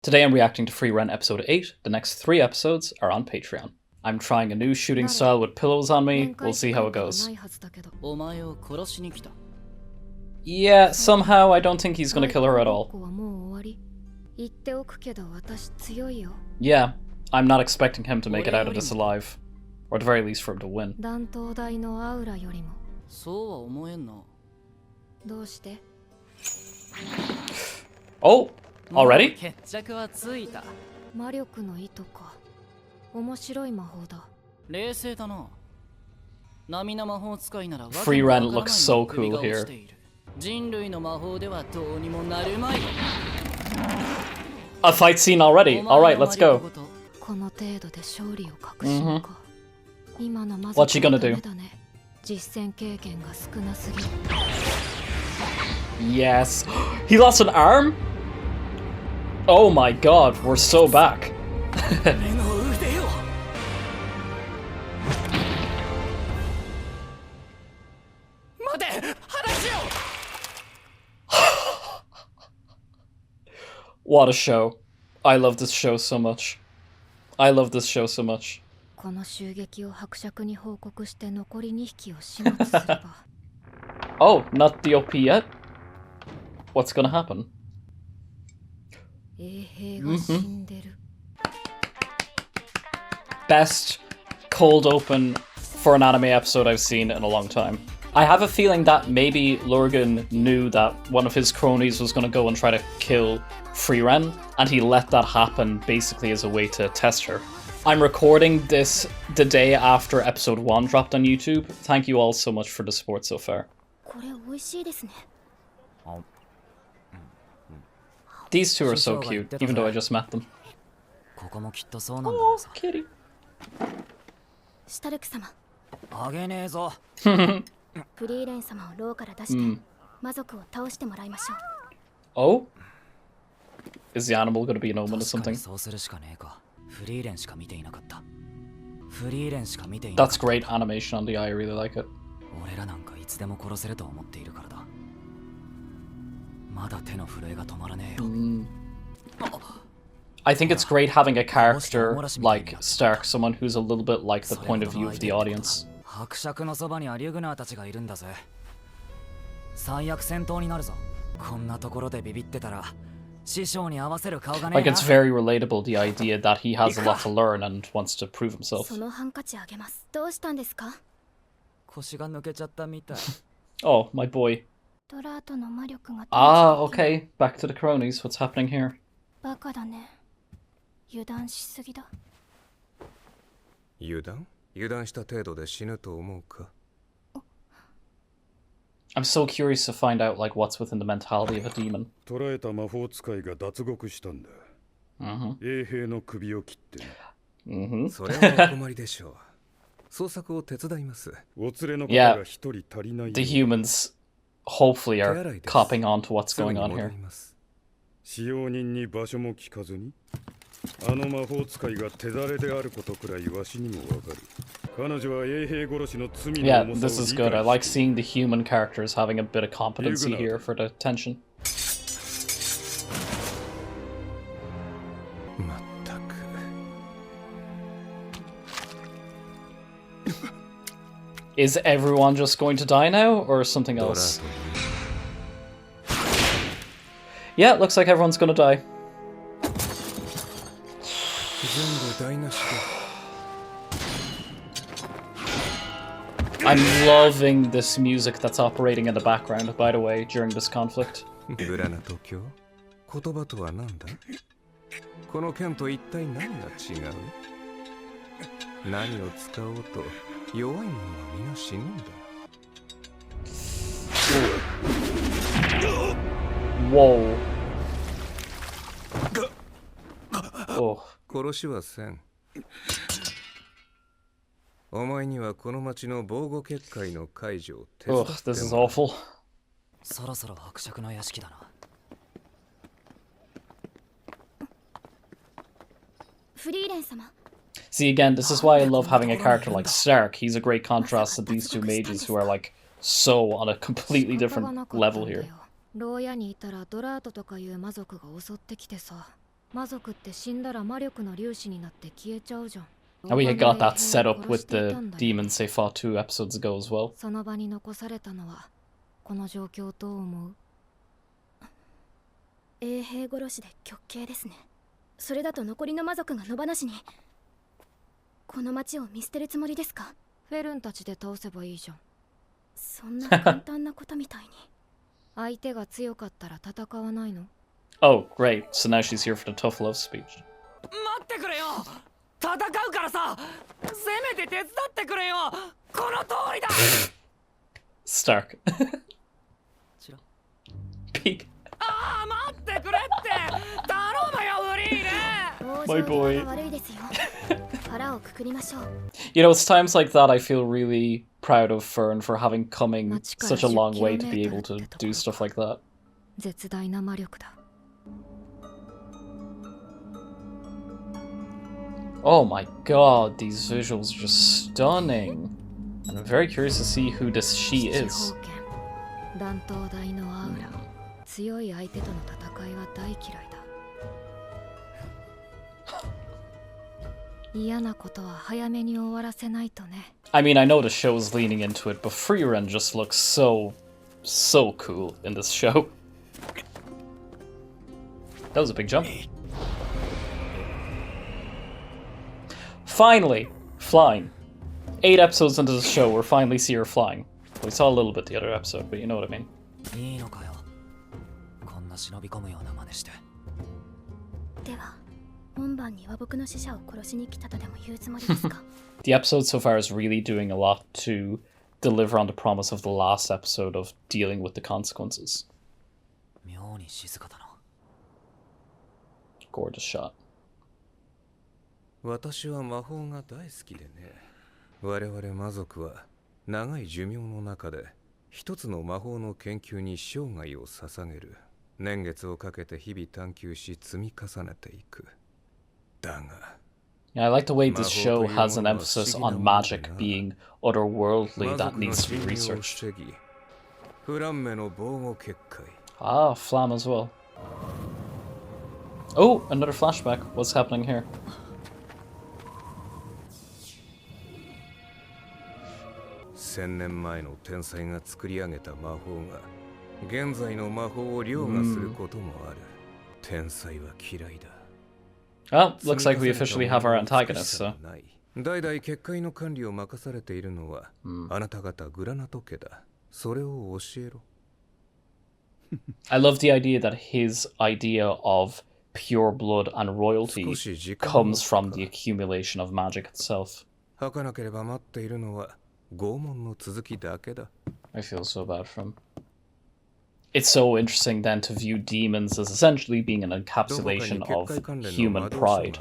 Today I'm reacting to Frieren episode 8. The next 3 episodes are on Patreon. I'm trying a new shooting style with pillows on me. We'll see how it goes. Yeah, somehow I don't think he's gonna kill her at all. Yeah, I'm not expecting him to make it out of this alive. Or at the very least for him to win. Oh! Already? Frieren looks so cool here. A fight scene already. Alright, let's go. What's she gonna do? Yes. He lost an arm? Oh my god, we're so back. What a show. I love this show so much. I love this show so much. Oh, not the OP yet? What's gonna happen? Best cold open for an anime episode I've seen in a long time. I have a feeling that maybe Lurgan knew that one of his cronies was going to go and try to kill Frieren, and he let that happen basically as a way to test her. I'm recording this the day after episode 1 dropped on YouTube. Thank you all so much for the support so far. These two are so cute, even though I just met them. Oh, kitty. Oh? Is the animal going to be an omen or something? That's great animation on the eye, I really like it. I think it's great having a character like Stark, someone who's a little bit like the point of view of the audience. Like, it's very relatable, the idea that he has a lot to learn and wants to prove himself. Oh, my boy. Ah, okay. Back to the cronies. What's happening here? I'm so curious to find out, like, what's within the mentality of a demon. Yeah, the humans hopefully are copping on to what's going on here. Yeah, this is good. I like seeing the human characters having a bit of competency here for the tension. Is everyone just going to die now, or something else? Yeah, looks like everyone's gonna die. I'm loving this music that's operating in the background, by the way, during this conflict. Whoa. Oh. Ugh, this is awful. See, again, this is why I love having a character like Stark. He's a great contrast to these two mages who are, like, so on a completely different level here. And we got that set up with the demons they fought 2 episodes ago as well. その場に残されたのはこの状況どう思う？衛兵殺しで極刑ですね。それだと残りの魔族が野放しに。この町を見捨てるつもりですか？フェルンたちで倒せばいいじゃん。そんな簡単なことみたいに。相手が強かったら戦わないの？ Oh, great. So now she's here for the tough love speech. 待ってくれよ。戦うからさ。せめて手伝ってくれよ。この通りだ。Stark. Peek. ああ、待ってくれって。頼むよ、フリーレン。 My boy. 悪いですよ。腹をくくりましょう。You know, it's times like that I feel really proud of Frieren for having coming such a long way to be able to do stuff like that. 絶大な魔力だ。Oh my god, these visuals are just stunning. And I'm very curious to see who this she is. 断頭台のアウラ。強い相手との戦いは大嫌いだ。嫌なことは早めに終わらせないとね。I mean, I know the show is leaning into it, but Frieren just looks so cool in this show. That was a big jump. Finally, flying. 8 episodes into the show, we're finally see her flying. We saw a little bit the other episode, but you know what I mean. いいのかよ。こんな忍び込むような真似して。では、本番に和睦の死者を殺しに来たとでも言うつもりですか？ The episode so far is really doing a lot to deliver on the promise of the last episode of dealing with the consequences. 妙に静かだな。Gorgeous shot. 私は魔法が大好きでね。我々魔族は長い寿命の中で一つの魔法の研究に生涯を捧げる。年月をかけて日々探求し積み重ねていく。だが Yeah, I like the way this show has an emphasis on magic being otherworldly that needs to be researched. フランメの防護結界。Ah, Flam as well. Oh, another flashback. What's happening here? 1000年前の天才が作り上げた魔法が現在の魔法を凌駕することもある。天才は嫌いだ。Well, looks like we officially have our antagonist, so. 代々結界の管理を任されているのは、あなた方グラナト家だ。それを教えろ。I love the idea that his idea of pure blood and royalty comes from the accumulation of magic itself. 儚なければ待っているのは拷問の続きだけだ。I feel so bad for him. It's so interesting then to view demons as essentially being an encapsulation of human pride.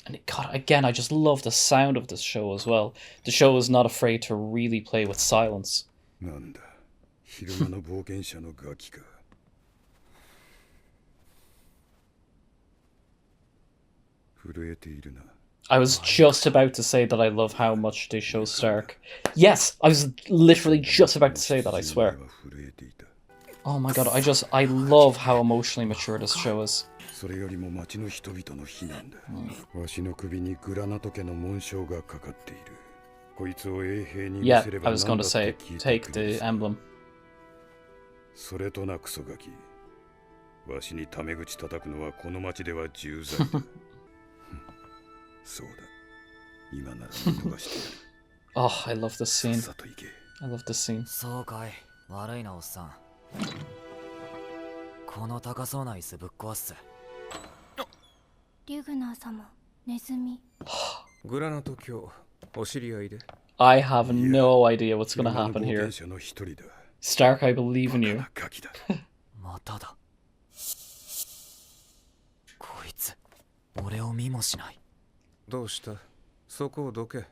And God, again, I just love the sound of this show as well. The show is not afraid to really play with silence. I was just about to say that I love how much they show Stark. Yes, I was literally just about to say that, I swear. Oh my god, I love how emotionally mature this show is. Yeah, I was going to say, take the emblem. それとなクソガキ。わしにタメ口叩くのはこの町では重罪だ。そうだ。今なら見逃してやる。Oh, I love this scene. I love this scene. そうかい。悪いなおっさん。この高そうな椅子ぶっ壊す。リュグナー様、ネズミ。グラナト教、お知り合いで。I have no idea what's gonna happen here. Stark, I believe in you. まただ。こいつ、俺を見もしない。どうした？そこをどけ。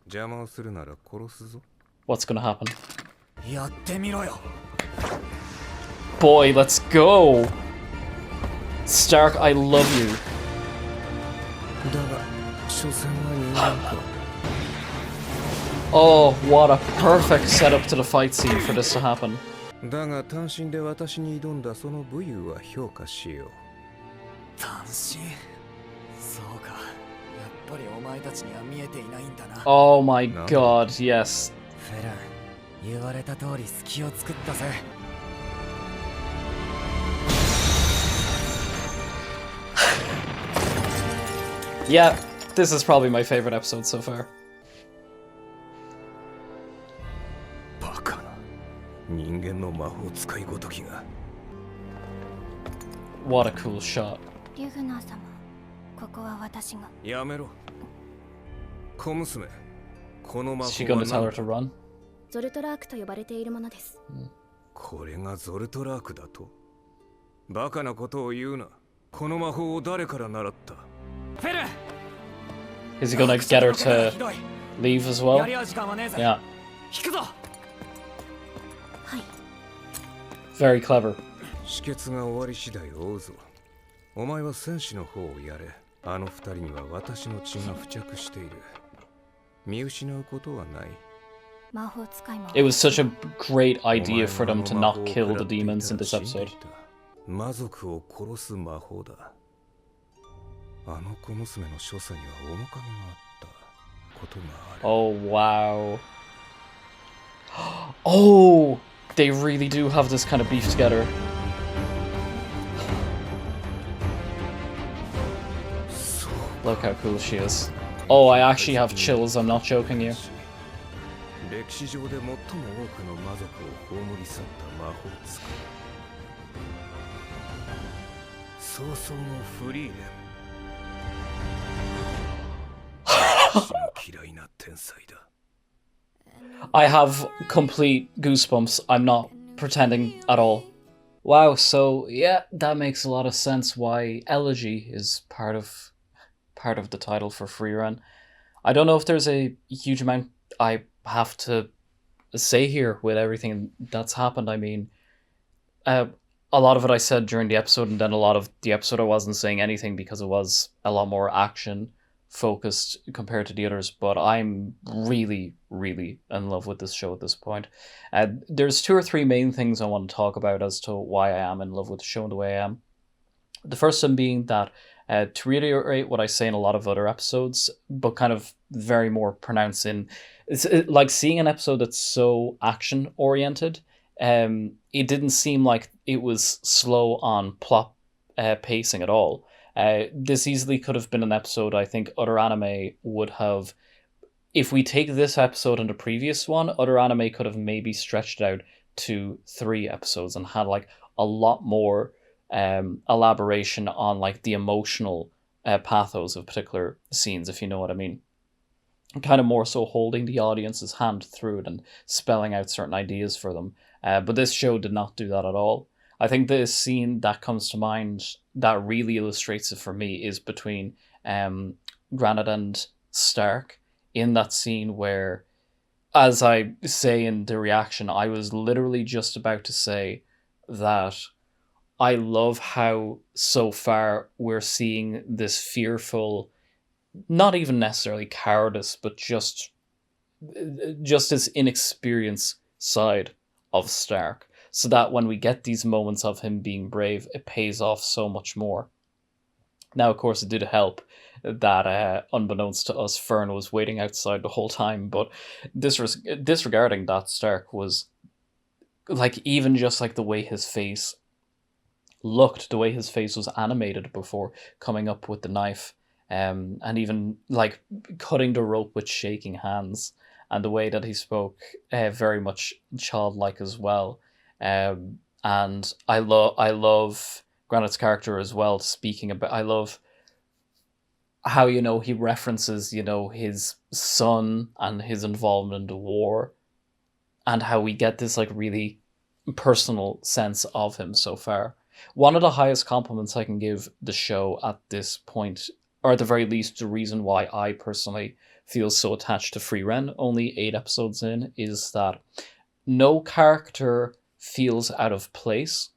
邪魔をするなら殺すぞ。What's gonna happen? やってみろよ。Boy, let's go! Stark, I love you. だが、所詮は人間か。Oh, what a perfect setup to the fight scene for this to happen. だが単身で私に挑んだその武勇は評価しよう。単身そうかやっぱりお前たちには見えていないんだな Oh my god, yes. フェラン言われた通り隙を作ったぜ Yeah, this is probably my favorite episode so far. バカな人間の魔法使いごときが What a cool shot. リュグナー様ここは私がやめろ小娘この魔 Is she 法 gonna は tell her 何 to run? ゾルトラークと呼ばれているものです。これがゾルトラークだとバカなことを言うなこの魔法を誰から習った フェルン Is he gonna get her to ひどい leave as や well? り合う時間はねえぜ Yeah, 引くぞ はい very clever. 止血が終わり次第追うぞお前は戦士の方をやれあの二人には私の血が付着している見失うことはない 魔法使いも It was such a great idea for them to not kill the demons in this episode. 魔族を殺す魔法だあの小娘の所作には面影があったことがある Oh, wow. Oh, they really do have this kind of beef together. Look how cool she is. Oh, I actually have chills, I'm not joking you. 歴史上で最も多くの魔族を葬り去った魔法使い早々のフリーレン私の嫌いな天才だ I have complete goosebumps. I'm not pretending at all. Wow, so yeah, that makes a lot of sense why Elegy is part of the title for Frieren. I don't know if there's a huge amount I have to say here with everything that's happened. I mean, a lot of it I said during the episode, and then a lot of the episode I wasn't saying anything because it was a lot more action focused compared to the others, but I'm really, really in love with this show at this point. There's 2 or 3 main things I want to talk about as to why I am in love with the show and the way I am. The first one being that, to reiterate what I say in a lot of other episodes, but kind of very more pronounced in, it's like seeing an episode that's so action-oriented, it didn't seem like it was slow on plot pacing at all. This easily could have been an episode I think other anime would have... If we take this episode and the previous one, other anime could have maybe stretched it out to 3 episodes and had like a lot more elaboration on like the emotional pathos of particular scenes, if you know what I mean. Kind of more so holding the audience's hand through it and spelling out certain ideas for them. But this show did not do that at all. I think the scene that comes to mind that really illustrates it for me is between Granite and Stark, in that scene where, as I say in the reaction, I was literally just about to say that I love how so far we're seeing this fearful, not even necessarily cowardice, but just this inexperienced side of Stark. So that when we get these moments of him being brave, it pays off so much more. Now, of course, it did help that, unbeknownst to us, Fern was waiting outside the whole time, but disregarding that, Stark was, like, even just like the way his face looked, the way his face was animated before coming up with the knife, and even, like, cutting the rope with shaking hands, and the way that he spoke, very much childlike as well. And I love Granite's character as well, speaking about, I love how, you know, he references, you know, his son and his involvement in the war, and how we get this like really personal sense of him so far. One of the highest compliments I can give the show at this point, or at the very least the reason why I personally feel so attached to Frieren, only 8 episodes in, is that no character feels out of place.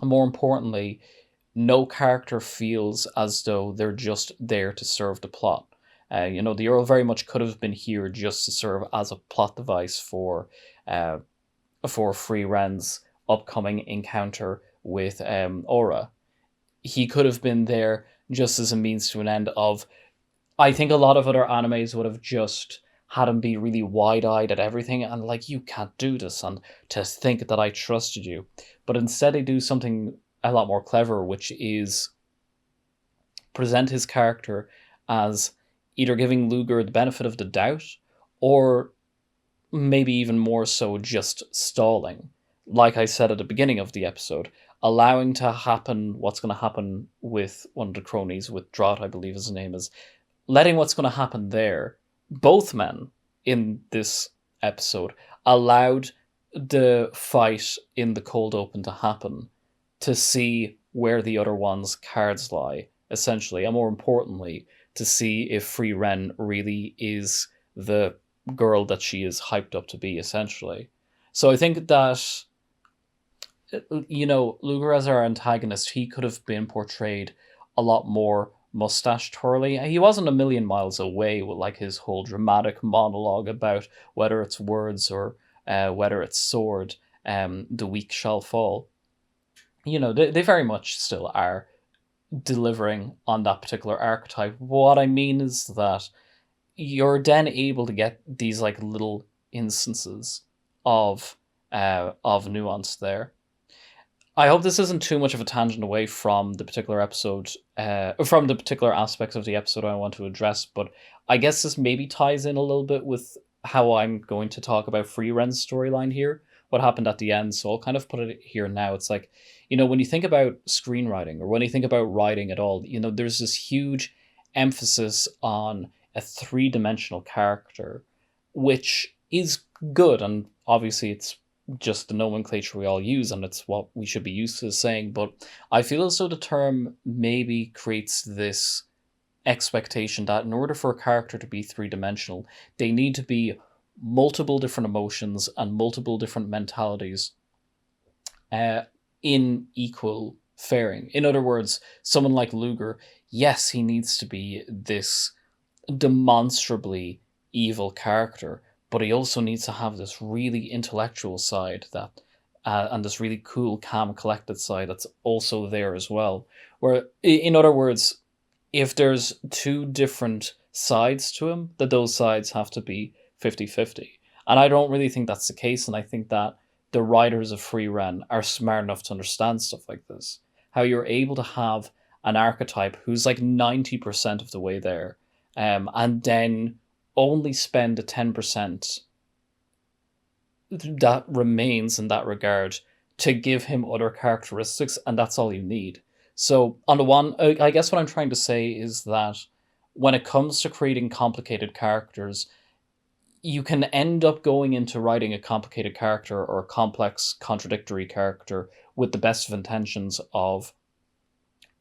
And more importantly, no character feels as though they're just there to serve the plot. You know, the Earl very much could have been here just to serve as a plot device for Frieren's upcoming encounter with Aura. he could have been there just as a means to an end of, I think a lot of other animes would have just had him be really wide-eyed at everything and like, you can't do this, and to think that I trusted you. But instead they do something a lot more clever, which is present his character as either giving Luger the benefit of the doubt, or maybe even more so just stalling. Like I said at the beginning of the episode, allowing to happen what's going to happen with one of the cronies, with Drought, I believe his name is, letting what's going to happen there. Both men in this episode allowed the fight in the cold open to happen, to see where the other one's cards lie, essentially, and more importantly, to see if Frieren really is the girl that she is hyped up to be, essentially. So I think that, you know, Luger as our antagonist, he could have been portrayed a lot more mustache twirly. He wasn't a million miles away with like his whole dramatic monologue about whether it's words or whether it's sword, the weak shall fall. You know, they very much still are delivering on that particular archetype. What I mean is that you're then able to get these like little instances of nuance there. I hope this isn't too much of a tangent away from the particular episode, from the particular aspects of the episode I want to address, but I guess this maybe ties in a little bit with how I'm going to talk about Frieren's storyline here, what happened at the end, so I'll kind of put it here now. It's like, you know, when you think about screenwriting, or when you think about writing at all, you know, there's this huge emphasis on a three-dimensional character, which is good, and obviously it's just the nomenclature we all use, and it's what we should be used to saying, but I feel as though the term maybe creates this expectation that in order for a character to be three-dimensional, they need to be multiple different emotions and multiple different mentalities in equal faring. In other words, someone like Luger, yes, he needs to be this demonstrably evil character, but he also needs to have this really intellectual side that, and this really cool, calm, collected side that's also there as well. Where, in other words, if there's two different sides to him, that those sides have to be 50-50. And I don't really think that's the case, and I think that the writers of Frieren are smart enough to understand stuff like this. How you're able to have an archetype who's like 90% of the way there, and then only spend the 10% that remains in that regard to give him other characteristics, and that's all you need. So, on the one, I guess what I'm trying to say is that when it comes to creating complicated characters, you can end up going into writing a complicated character or a complex, contradictory character with the best of intentions of,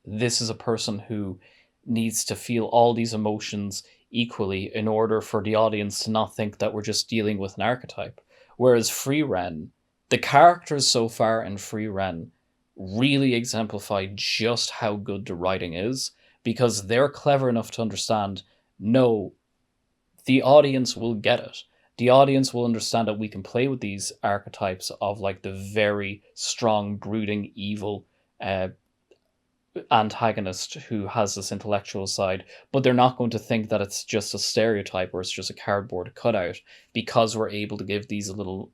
this is a person who needs to feel all these emotions equally in order for the audience to not think that we're just dealing with an archetype. Whereas Frieren, the characters so far in Frieren really exemplify just how good the writing is, because they're clever enough to understand, no, the audience will get it. The audience will understand that we can play with these archetypes of like the very strong, brooding, evil antagonist who has this intellectual side, but they're not going to think that it's just a stereotype or it's just a cardboard cutout, because we're able to give these little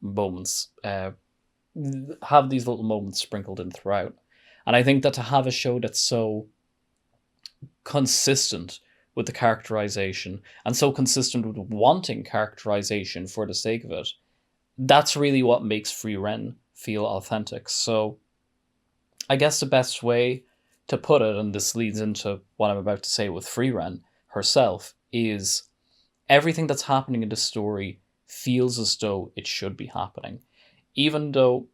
moments, have these little moments sprinkled in throughout. And I think that to have a show that's so consistent with the characterization, and so consistent with wanting characterization for the sake of it, that's really what makes Frieren feel authentic. So I guess the best way to put it, and this leads into what I'm about to say with Frieren herself, is everything that's happening in the story feels as though it should be happening. Even though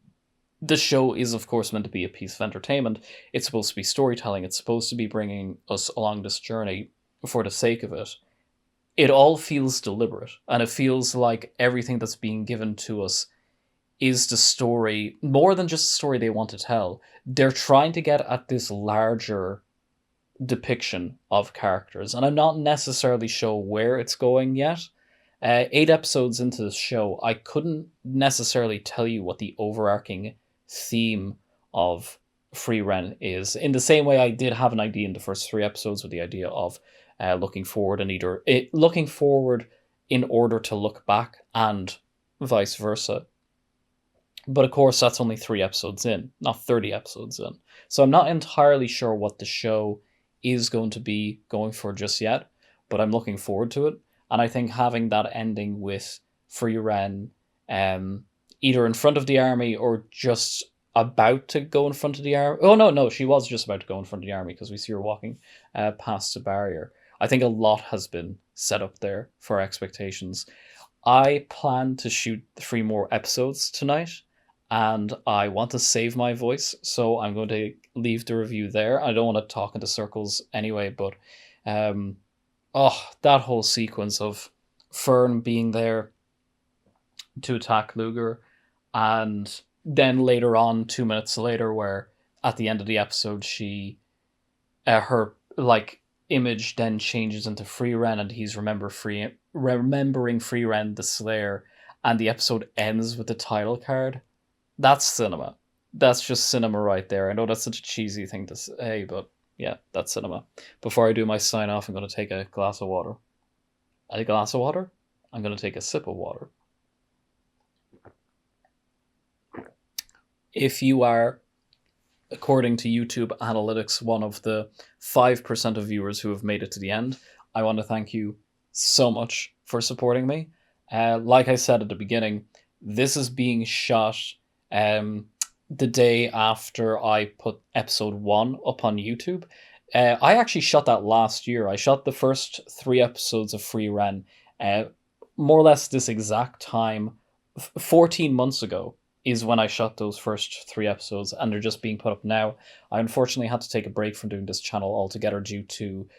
the show is, of course, meant to be a piece of entertainment, it's supposed to be storytelling, it's supposed to be bringing us along this journey for the sake of it. It all feels deliberate, and it feels like everything that's being given to us is the story, more than just the story they want to tell. They're trying to get at this larger depiction of characters, and I'm not necessarily sure where it's going yet. 8 episodes into the show, I couldn't necessarily tell you what the overarching theme of Frieren is. In the same way I did have an idea in the first 3 episodes with the idea of looking forward and looking forward in order to look back and vice versa. But of course, that's only 3 episodes in, not 30 episodes in. So I'm not entirely sure what the show is going to be going for just yet, but I'm looking forward to it. And I think having that ending with Frieren either in front of the army or just about to go in front of the army. Oh, no, she was just about to go in front of the army because we see her walking past the barrier. I think a lot has been set up there for expectations. I plan to shoot 3 more episodes tonight, and I want to save my voice, so I'm going to leave the review there. I don't want to talk into circles anyway, but that whole sequence of Fern being there to attack Luger, and then later on, 2 minutes later, where at the end of the episode, she her image then changes into Frieren, and he's remembering Frieren the Slayer, and the episode ends with the title card. That's cinema. That's just cinema right there. I know that's such a cheesy thing to say, but yeah, that's cinema. Before I do my sign off, I'm going to take a glass of water. A glass of water? I'm going to take a sip of water. If you are, according to YouTube analytics, one of the 5% of viewers who have made it to the end, I want to thank you so much for supporting me. Like I said at the beginning, this is being shot the day after I put episode 1 up on YouTube. I actually shot that last year. I shot the first 3 episodes of Frieren more or less this exact time, 14 months ago. Is when I shot those first 3 episodes, and they're just being put up now. I unfortunately had to take a break from doing this channel altogether due to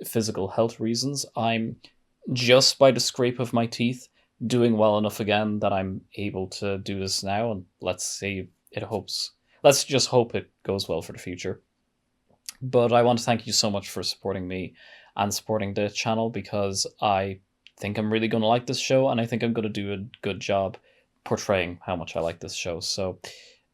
physical health reasons. I'm just by the scrape of my teeth doing well enough again that I'm able to do this now, and let's just hope it goes well for the future. But I want to thank you so much for supporting me and supporting the channel, because I think I'm really going to like this show, and I think I'm going to do a good job portraying how much I like this show. So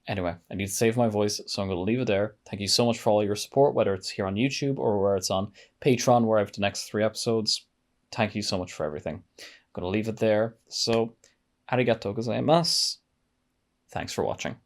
anyway, I need to save my voice, so I'm going to leave it there. Thank you so much for all your support, whether it's here on YouTube or where it's on Patreon, where I have the next 3 episodes. Thank you so much for everything. I'm going to leave it there. So, arigatou gozaimasu. Thanks for watching.